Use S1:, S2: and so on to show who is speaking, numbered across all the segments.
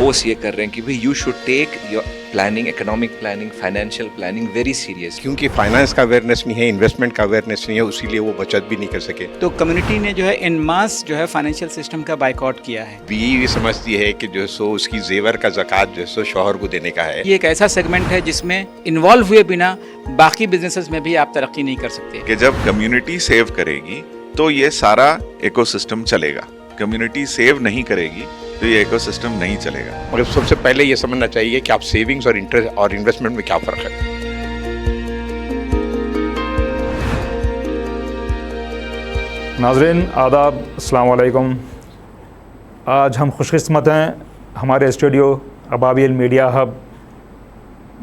S1: Force ये कर रहे हैं कि भाई you should take your planning, economic planning, financial planning very serious,
S2: क्योंकि फाइनेंस का अवेयरनेस नहीं है, इन्वेस्टमेंट का अवेयरनेस नहीं है, उसीलिए वो बचत भी नहीं कर सके।
S3: तो कम्युनिटी ने जो है इन मास जो है फाइनेंशियल सिस्टम का बाइकआउट किया है।
S2: बीवी ये समझती है कि जो सो उसकी जेवर का ज़कात जो सो शौहर को देने का है।
S3: ये एक ऐसा सेगमेंट है जिसमें इन्वॉल्व हुए बिना बाकी बिजनेसेस में भी आप तरक्की नहीं कर सकते।
S4: कि जब कम्युनिटी सेव करेगी तो ये सारा इकोसिस्टम चलेगा, कम्युनिटी सेव नहीं करेगी तो ये इकोसिस्टम नहीं चलेगा।
S2: मगर सबसे पहले ये समझना चाहिए कि आप सेविंग्स और इंटरेस्ट और इन्वेस्टमेंट में क्या फ़र्क है।
S5: नाज़रीन आदाब, अस्सलाम वालेकुम। आज हम खुशकिस्मत हैं, हमारे स्टूडियो अबाबिल मीडिया हब,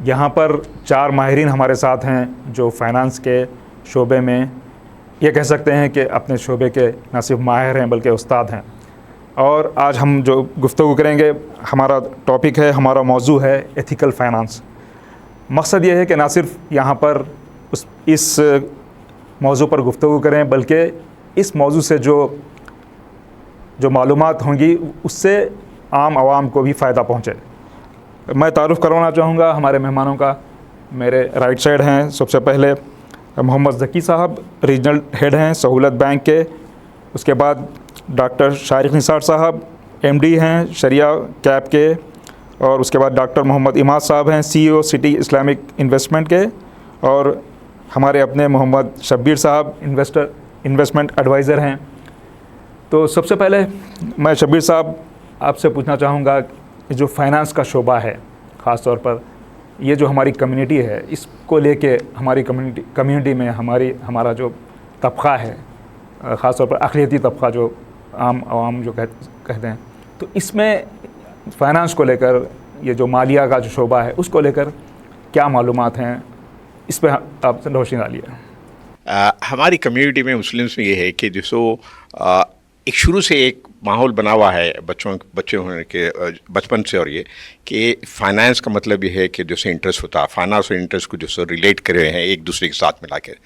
S5: यहाँ पर 4 माहिरीन हमारे साथ हैं जो फाइनेंस के शोबे में ये कह सकते हैं कि अपने शोबे के न सिर्फ माहिर हैं बल्कि उस्ताद हैं। और आज हम जो गुफ्तगू करेंगे, हमारा टॉपिक है, हमारा मौजू है एथिकल फाइनेंस। मकसद ये है कि ना सिर्फ यहाँ पर इस मौजू पर गुफ्तगू करें बल्कि इस मौजू से जो मालूमात होंगी उससे आम आवाम को भी फ़ायदा पहुँचे। मैं तारुफ़ करवाना चाहूँगा हमारे मेहमानों का। मेरे राइट साइड हैं सबसे पहले मोहम्मद ज़की साहब, रीजनल हेड हैं सहूलत बैंक के। उसके बाद डॉक्टर शारिक निसार साहब, एमडी हैं शरिया कैप के। और उसके बाद डॉक्टर मोहम्मद इमाद साहब हैं, सीईओ सिटी इस्लामिक इन्वेस्टमेंट के। और हमारे अपने मोहम्मद शब्बीर साहब इन्वेस्टमेंट एडवाइज़र हैं। तो सबसे पहले मैं शब्बीर साहब आपसे पूछना चाहूँगा कि जो फाइनेंस का शोबा है, ख़ास तौर पर ये जो हमारी कम्युनिटी है, इसको लेके हमारी कम्युनिटी में हमारा जो तबक़ा है, ख़ास तौर पर अक़लियती तबक़ा जो आम आवाम जो कहते हैं, तो इसमें फ़ाइनेंस को लेकर ये जो मालिया का जो शोबा है उसको लेकर क्या मालूमात हैं, इस पर आप रोशनी डालिए।
S2: हमारी कम्युनिटी में मुस्लिम्स में ये है कि जो एक शुरू से एक माहौल बना हुआ है बच्चे होने के बचपन से, और ये कि फ़ाइनेंस का मतलब ये है कि जैसे इंटरेस्ट होता है, फाइनेंस और इंटरेस्ट को जो सो रिलेट करे हैं एक दूसरे के साथ मिला कर।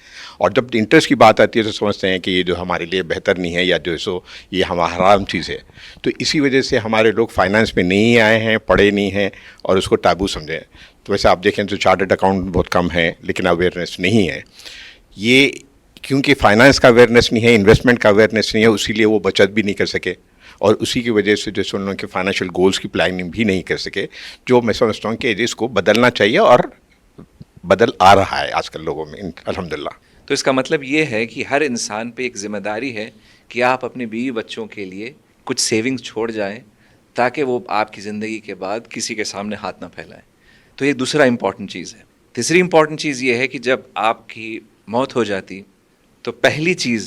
S2: और जब इंटरेस्ट की बात आती है तो समझते हैं कि ये जो हमारे लिए बेहतर नहीं है या जो सो ये हमारा हराम चीज़ है। तो इसी वजह से हमारे लोग फाइनेंस में नहीं आए हैं, पढ़े नहीं हैं और उसको टाबू समझें। तो वैसे आप देखें तो चार्टर्ड अकाउंट बहुत कम है, लेकिन अवेयरनेस नहीं है। ये क्योंकि फाइनेंस का अवेयरनेस नहीं है, इन्वेस्टमेंट का अवेयरनेस नहीं है, इसीलिए वो बचत भी नहीं कर सके और उसी की वजह से जैसे उन लोगों के फाइनेंशियल गोल्स की प्लानिंग भी नहीं कर सके, जो मैं समझता हूँ कि इसको बदलना चाहिए और बदल आ रहा है आजकल लोगों में अल्हम्दुलिल्लाह।
S1: तो इसका मतलब ये है कि हर इंसान पे एक ज़िम्मेदारी है कि आप अपने बीवी बच्चों के लिए कुछ सेविंग्स छोड़ जाएं ताकि वो आपकी ज़िंदगी के बाद किसी के सामने हाथ ना फैलाएं। तो ये दूसरा इम्पॉर्टेंट चीज़ है। तीसरी इम्पॉर्टेंट चीज़ ये है कि जब आपकी मौत हो जाती तो पहली चीज़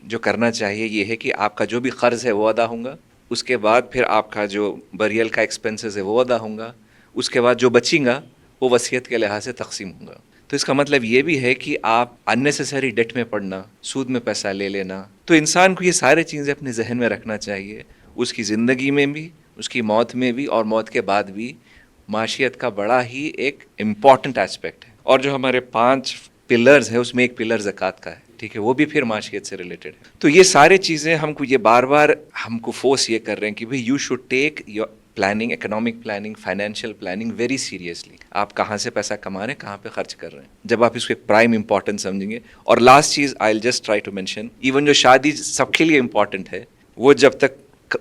S1: जो करना चाहिए ये है कि आपका जो भी क़र्ज़ है वो अदा होगा, उसके बाद फिर आपका जो बरियल का एक्सपेंसेस है वो अदा होगा, उसके बाद जो बचेगा वो वसीयत के लिहाज से तकसीम होगा। तो इसका मतलब ये भी है कि आप अननेसेसरी डेट में पड़ना, सूद में पैसा ले लेना, तो इंसान को ये सारी चीज़ें अपने जहन में रखना चाहिए। उसकी ज़िंदगी में भी, उसकी मौत में भी और मौत के बाद भी माशियत का बड़ा ही एक इम्पॉर्टेंट एस्पेक्ट है। और जो हमारे 5 पिलर्स है उसमें एक पिलर ज़कात का है, ठीक है, वो भी फिर माशियत से रिलेटेड है। तो ये सारी चीज़ें हमको ये बार बार हमको फोर्स ये कर रहे हैं कि भाई you should take your planning, economic planning, financial planning very seriously. आप कहाँ से पैसा कमा रहे हैं, कहाँ पे खर्च कर रहे हैं, जब आप इसको एक प्राइम इंपॉर्टेंस समझेंगे। और लास्ट चीज़ I will just try to mention, even जो शादी सबके लिए इम्पॉर्टेंट है, वो जब तक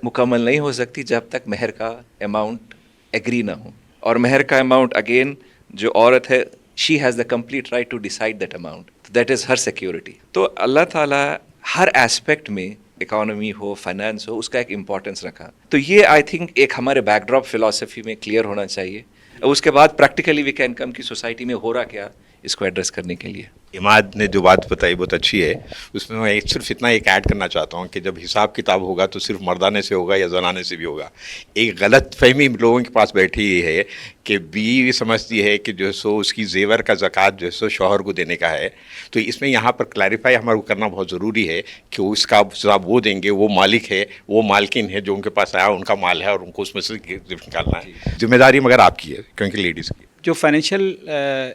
S1: मुकम्मल नहीं हो सकती जब तक महर का अमाउंट एग्री ना हो। और महर का अमाउंट अगेन जो औरत है, she has the complete right to decide that amount, that is her security. तो अल्लाह ताला हर एस्पेक्ट में, इकोनॉमी हो, फाइनेंस हो, उसका एक इम्पॉर्टेंस रखा। तो ये आई थिंक एक हमारे बैकड्रॉप फिलॉसफी में क्लियर होना चाहिए। उसके बाद प्रैक्टिकली वी कैन कम कि सोसाइटी में हो रहा क्या, इसको एड्रेस करने के लिए।
S2: इमाद ने जो बात बताई बहुत अच्छी है। उसमें मैं सिर्फ इतना एक ऐड करना चाहता हूँ कि जब हिसाब किताब होगा तो सिर्फ मर्दाने से होगा या जनाने से भी होगा। एक गलत फहमी लोगों के पास बैठी है कि बीवी समझती है कि जो सो उसकी जेवर का ज़कात जो सो शौहर को देने का है। तो इसमें यहाँ पर क्लैरिफाई हमारे को करना बहुत ज़रूरी है कि उसका जवाब वो देंगे, वो मालिक है, वो मालकिन है, जो उनके पास आया उनका माल है और उनको उसमें से निकालना है। जिम्मेदारी मगर आपकी है, क्योंकि लेडीज़ की।
S3: जो फाइनेंशियल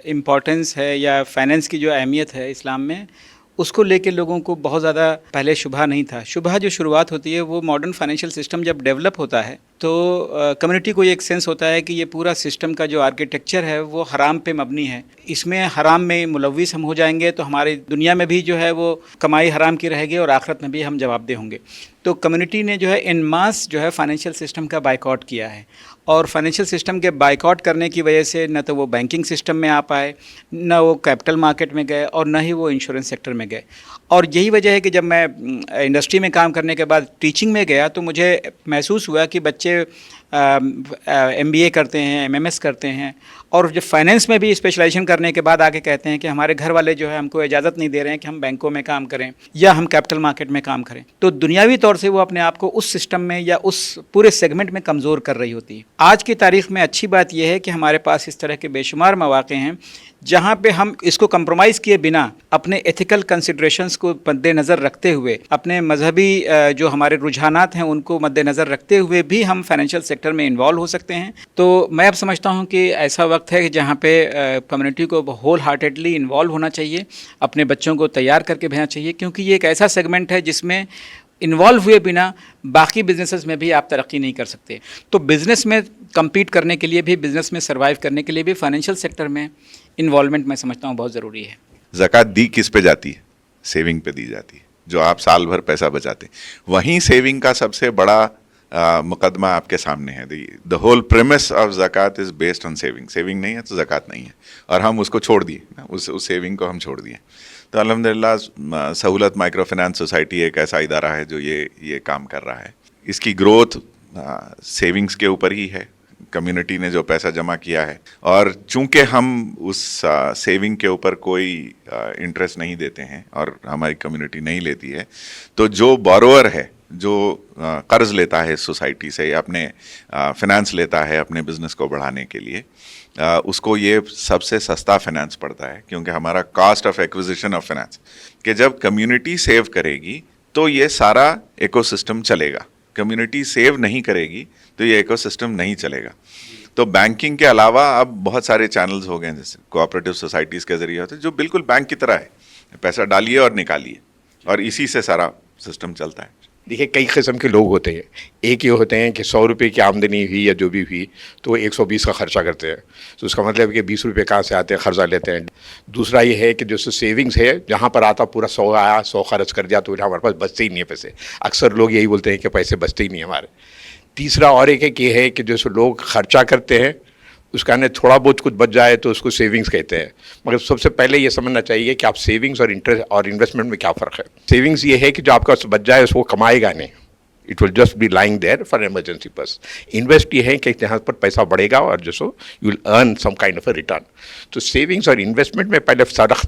S3: इम्पोर्टेंस है या फाइनेंस की जो अहमियत है इस्लाम में, اس کو لے کے لوگوں کو بہت زیادہ پہلے شبہ نہیں تھا. شبہ جو شروعات ہوتی ہے وہ ماڈرن فائنینشیل سسٹم جب ڈیولپ ہوتا ہے تو کمیونٹی کو یہ ایک سینس ہوتا ہے کہ یہ پورا سسٹم کا جو آرکیٹیکچر ہے وہ حرام پہ مبنی ہے. اس میں حرام میں ملوث ہم ہو جائیں گے تو ہماری دنیا میں بھی جو ہے وہ کمائی حرام کی رہے گی اور آخرت میں بھی ہم جواب دہ ہوں گے. تو کمیونٹی نے جو ہے ان ماس جو ہے فائنینشیل سسٹم کا بائیکاٹ کیا ہے, اور فائنینشیل سسٹم کے بائیکاٹ کرنے کی وجہ سے نہ تو وہ بینکنگ سسٹم میں آ پائے, نہ وہ کیپٹل مارکیٹ میں گئے, اور نہ ہی وہ انشورنس سیکٹر میں گئے. اور یہی وجہ ہے کہ جب میں انڈسٹری میں کام کرنے کے بعد ٹیچنگ میں گیا تو مجھے محسوس ہوا کہ بچے ایم بی اے کرتے ہیں, ایم ایم ایس کرتے ہیں, اور جب فائنینس میں بھی اسپیشلائزیشن کرنے کے بعد آگے کہتے ہیں کہ ہمارے گھر والے جو ہے ہم کو اجازت نہیں دے رہے ہیں کہ ہم بینکوں میں کام کریں یا ہم کیپٹل مارکیٹ میں کام کریں. تو دنیاوی طور سے وہ اپنے آپ کو اس سسٹم میں یا اس پورے سیگمنٹ میں کمزور کر رہی ہوتی ہے. آج کی تاریخ میں اچھی بات یہ ہے کہ ہمارے پاس اس طرح کے بے شمار مواقع ہیں جہاں پہ ہم اس کو کمپرومائز کیے بنا اپنے ایتھیکل کنسیڈریشنز کو مد نظر رکھتے ہوئے, اپنے مذہبی جو ہمارے رجحانات ہیں ان کو مد نظر رکھتے ہوئے بھی ہم فائنینشیل سیکٹر میں انوالو ہو سکتے ہیں. تو میں اب سمجھتا ہوں کہ ایسا وقت ہے جہاں پہ کمیونٹی کو ہول ہارٹیڈلی انوالو ہونا چاہیے, اپنے بچوں کو تیار کر کے بھیجنا چاہیے, کیونکہ یہ ایک ایسا سیگمنٹ ہے جس میں انوالو ہوئے بنا باقی بزنسز میں بھی آپ ترقی نہیں کر سکتے. تو بزنس میں کمپیٹ کرنے کے لیے بھی, بزنس میں سروائیو کرنے کے لیے بھی فائنینشیل سیکٹر میں انوالومنٹ میں سمجھتا ہوں بہت ضروری ہے.
S4: زکوٰۃ دی کس پہ جاتی ہے؟ سیونگ پہ دی جاتی ہے, جو آپ سال بھر پیسہ بچاتے ہیں. وہیں سیونگ کا سب سے بڑا مقدمہ آپ کے سامنے ہے. دا ہول پریمس آف زکوٰۃ is based on saving. Saving نہیں ہے تو زکوٰۃ نہیں ہے, اور ہم اس کو چھوڑ دیے, اس سیونگ کو ہم چھوڑ دیے. تو الحمدللہ سہولت مائکرو فنانس سوسائٹی ایک ایسا ادارہ ہے جو یہ کام کر رہا ہے. اس کی گروتھ سیونگز کے اوپر ہی ہے, کمیونٹی نے جو پیسہ جمع کیا ہے, اور چونکہ ہم اس سیونگ کے اوپر کوئی انٹرسٹ نہیں دیتے ہیں اور ہماری کمیونٹی نہیں لیتی ہے, تو جو بوروور ہے, جو قرض لیتا ہے اس سوسائٹی سے یا اپنے فنانس لیتا ہے اپنے بزنس کو بڑھانے کے لیے, اس کو یہ سب سے سستا فنانس پڑتا ہے, کیونکہ ہمارا cost of acquisition of finance کہ جب کمیونٹی سیو کرے گی تو یہ سارا ایکو سسٹم چلے گا. کمیونٹی سیو نہیں کرے گی تو یہ ایکو سسٹم نہیں چلے گا. تو بینکنگ کے علاوہ اب بہت سارے چینلز ہو گئے ہیں, جیسے کوآپریٹو سوسائٹیز کے ذریعے ہوتے ہیں, جو بالکل بینک کی طرح ہے, پیسہ ڈالیے اور نکالیے, اور اسی سے سارا سسٹم چلتا ہے.
S2: دیکھیے کئی قسم کے لوگ ہوتے ہیں. ایک یہ ہوتے ہیں کہ 100 روپے کی آمدنی ہوئی یا جو بھی ہوئی تو وہ 120 کا خرچہ کرتے ہیں, تو اس کا مطلب ہے کہ 20 روپے کہاں سے آتے ہیں, قرضہ لیتے ہیں. دوسرا یہ ہے کہ جو سیونگز ہے, جہاں پر آتا پورا 100 آیا 100 خرچ کر دیا, تو ہمارے پاس بچتے ہی نہیں ہے پیسے. اکثر لوگ یہی بولتے ہیں کہ پیسے بچتے ہی نہیں ہمارے. تیسرا اور ایک یہ ہے کہ جو لوگ خرچہ کرتے ہیں اس کا تھوڑا بہت کچھ بچ جائے تو اس کو سیونگز کہتے ہیں. مگر سب سے پہلے یہ سمجھنا چاہیے کہ آپ سیونگز اور انویسٹمنٹ میں کیا فرق ہے. سیونگز یہ ہے کہ جو آپ کا بچ جائے اس کو کمائے گا نہیں, it will just be lying there for emergency purpose. Invest یہ ہے کہ جہاں پر پیسہ بڑھے گا اور you will earn some kind of a return. تو سیونگز اور انویسٹمنٹ میں پہلے فرق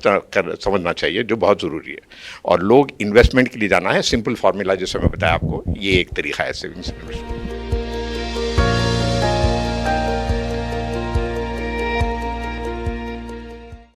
S2: سمجھنا چاہیے, جو بہت ضروری ہے. اور لوگ انویسٹمنٹ کے لیے جانا ہے, سمپل فارمولا جیسے میں بتایا آپ کو, یہ ایک طریقہ ہے سیونگز انویسٹمنٹ.